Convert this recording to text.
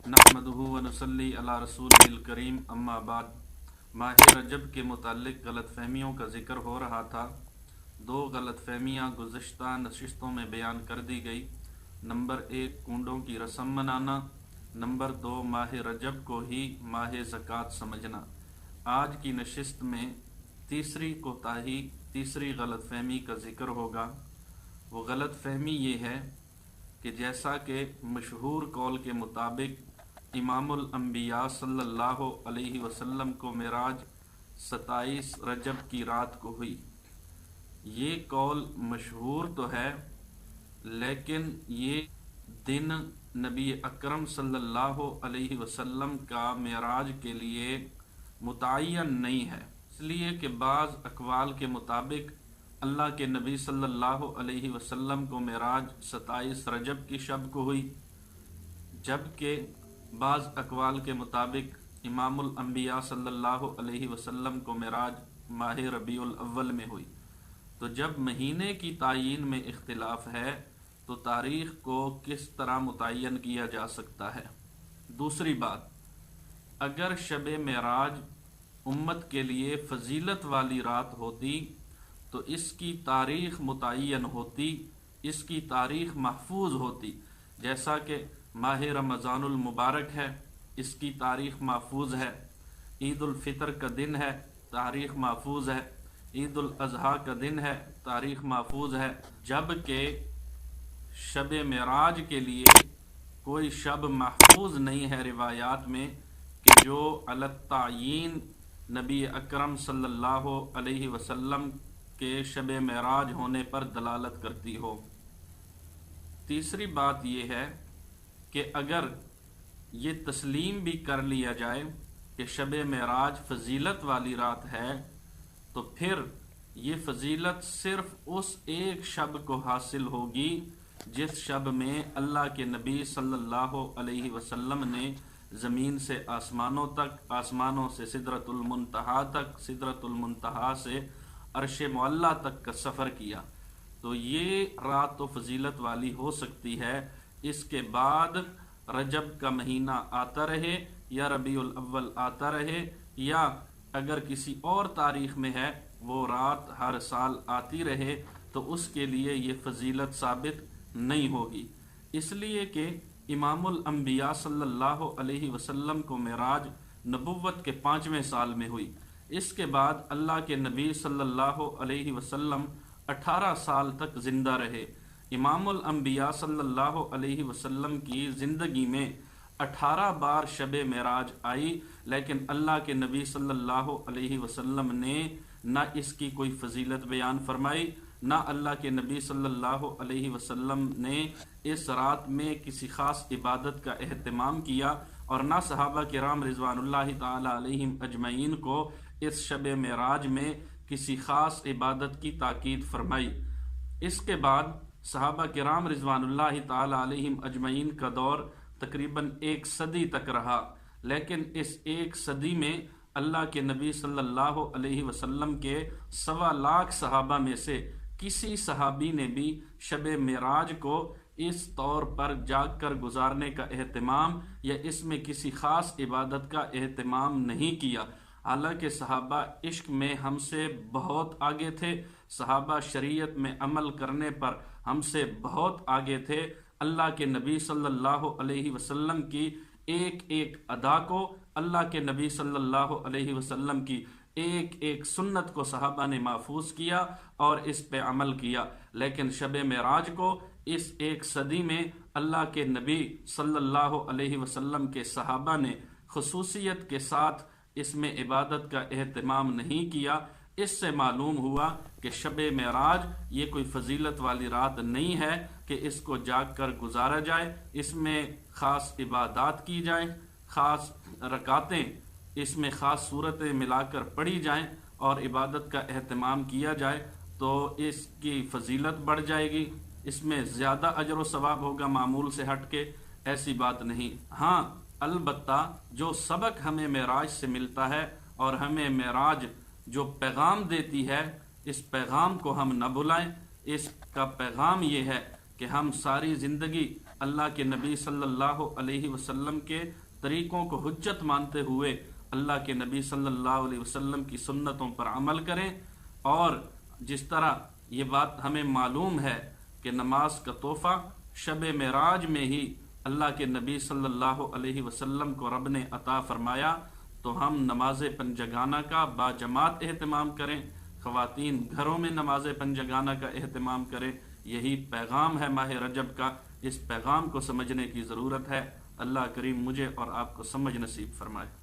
नहमदुहु व नुसल्ली अला रसूलिल करीम अम्मा बाद। माह रजब के मुतालिक गलत फहमियों का जिक्र हो रहा था। दो गलत फहमियाँ गुज़श्ता नशिस्तों में बयान कर दी गई। नंबर 1, कुंडों की रस्म मनाना। नंबर 2, माह रजब को ही माह ज़कात समझना। आज की नशिस्त में तीसरी कोताही, तीसरी गलत फहमी का जिक्र होगा। वो गलत फहमी ये है कि जैसा कि मशहूर कौल के मुताबिक इमामुल अंबिया सल्लल्लाहु अलैहि वसल्लम को मेराज 27 रजब की रात को हुई। ये कौल मशहूर तो है, लेकिन ये दिन नबी अकरम सल्लल्लाहु अलैहि वसल्लम का मेराज के लिए मुतय्यन नहीं है, इसलिए कि बाज़ अक़वाल के मुताबिक अल्लाह के नबी सल्लल्लाहु अलैहि वसल्लम को मेराज 27 रजब की शब को हुई, जबकि बाज़ अक़वाल के मुताबिक इमामुल अंबिया सल्लल्लाहु अलैहि वसल्लम को मेराज माह रबीउल अव्वल में हुई। तो जब महीने की तायीन में इख्तिलाफ है तो तारीख़ को किस तरह मुतय्यन किया जा सकता है। दूसरी बात, अगर शब मेराज उम्मत के लिए फ़जीलत वाली रात होती तो इसकी तारीख़ मुतय्यन होती, इसकी तारीख़ महफूज होती। जैसा कि माह रमज़ानुल मुबारक है, इसकी तारीख़ महफूज है। ईद उल फ़ितर का दिन है, तारीख़ महफूज है। ईद उल अज़हा का दिन है, तारीख़ महफूज है। जबकि शब मेराज के लिए कोई शब महफूज नहीं है रिवायात में कि जो अलत तायीन नबी अकरम सल्लल्लाहु अलैहि वसल्लम के शब मेराज होने पर दलालत करती हो। तीसरी बात यह है कि अगर ये तस्लीम भी कर लिया जाए कि शब मेराज फ़जीलत वाली रात है, तो फिर ये फ़जीलत सिर्फ़ उस एक शब को हासिल होगी जिस शब में अल्लाह के नबी सल्लल्लाहु अलैहि वसल्लम ने ज़मीन से आसमानों तक, आसमानों से सिदरतुल मुंतहा तक, सिदरतुल मुंतहा से अर्श मुअल्ला तक का सफ़र किया। तो ये रात तो फजीलत वाली हो सकती है। इसके बाद रजब का महीना आता रहे या रबीउल अव्वल आता रहे, या अगर किसी और तारीख़ में है वो रात हर साल आती रहे, तो उसके लिए ये फजीलत साबित नहीं होगी। इसलिए कि इमामुल अंबिया सल्लल्लाहु अलैहि वसल्लम को मेराज नबुव्वत के 5वें साल में हुई। इसके बाद अल्लाह के नबी सल्लल्लाहु अलैहि वसल्लम 18 साल तक ज़िंदा रहे। इमामुल अंबिया सल्लल्लाहु अलैहि वसल्लम की ज़िंदगी में 18 बार शब मेराज आई, लेकिन अल्लाह के नबी सल्लल्लाहु अलैहि वसल्लम ने ना इसकी कोई फजीलत बयान फरमाई, ना अल्लाह के नबी सल्लल्लाहु अलैहि वसल्लम ने इस रात में किसी ख़ास इबादत का एहतमाम किया, और ना सहाबा किराम रिज़वानुल्लाहि ताला अलैहिम अजमईन को इस शब मेराज में किसी ख़ास इबादत की ताकीद फरमाई। इसके बाद सहाबा किराम रिज़वानुल्लाहि ताला अलैहिम अजमईन का दौर तकरीबन 1 सदी तक रहा, लेकिन इस 1 सदी में अल्लाह के नबी सल्लल्लाहु अलैहि वसल्लम के 1.25 लाख सहाबा में से किसी सहाबी ने भी शब मेराज को इस तौर पर जाग कर गुजारने का एहतमाम या इसमें किसी ख़ास इबादत का एहतमाम नहीं किया। हालांकि सहाबा इश्क में हमसे बहुत आगे थे, सहाबा शरीयत में अमल करने पर हमसे बहुत आगे थे। अल्लाह के नबी सल्लल्लाहु अलैहि वसल्लम की एक एक अदा को, अल्लाह के नबी सल्लल्लाहु अलैहि वसल्लम की एक एक सुन्नत को सहाबा ने महफूज किया और इस पे अमल किया। लेकिन शब मेराज को इस 1 सदी में अल्लाह के नबी सल्लल्लाहु अलैहि वसल्लम के सहाबा ने खुसूसियत के साथ इसमें इबादत का एहतमाम नहीं किया। इससे मालूम हुआ कि शब मेराज ये कोई फजीलत वाली रात नहीं है कि इसको जाग कर गुजारा जाए, इसमें ख़ास इबादत की जाए, ख़ास रकातें, इसमें ख़ास सूरतें मिलाकर पढ़ी जाएं और इबादत का एहतमाम किया जाए तो इसकी फजीलत बढ़ जाएगी, इसमें ज़्यादा अजर व सवाब होगा मामूल से हट के। ऐसी बात नहीं। हाँ, अलबत्ता जो सबक हमें मेराज से मिलता है और हमें मेराज जो पैगाम देती है, इस पैगाम को हम न भुलाएं। इसका पैगाम ये है कि हम सारी ज़िंदगी اللہ کے نبی صلی اللہ علیہ وسلم کے طریقوں کو حجت مانتے ہوئے اللہ کے نبی صلی اللہ علیہ وسلم کی سنتوں پر عمل کریں۔ اور جس طرح یہ بات ہمیں معلوم ہے کہ نماز کا تحفہ شب معراج میں ہی اللہ کے نبی صلی اللہ علیہ وسلم کو رب نے عطا فرمایا، تو ہم نماز پنجگانہ کا باجماعت اہتمام کریں، خواتین گھروں میں نماز پنجگانہ کا اہتمام کریں۔ یہی پیغام ہے ماہ رجب کا، اس پیغام کو سمجھنے کی ضرورت ہے۔ اللہ کریم مجھے اور آپ کو سمجھ نصیب فرمائے۔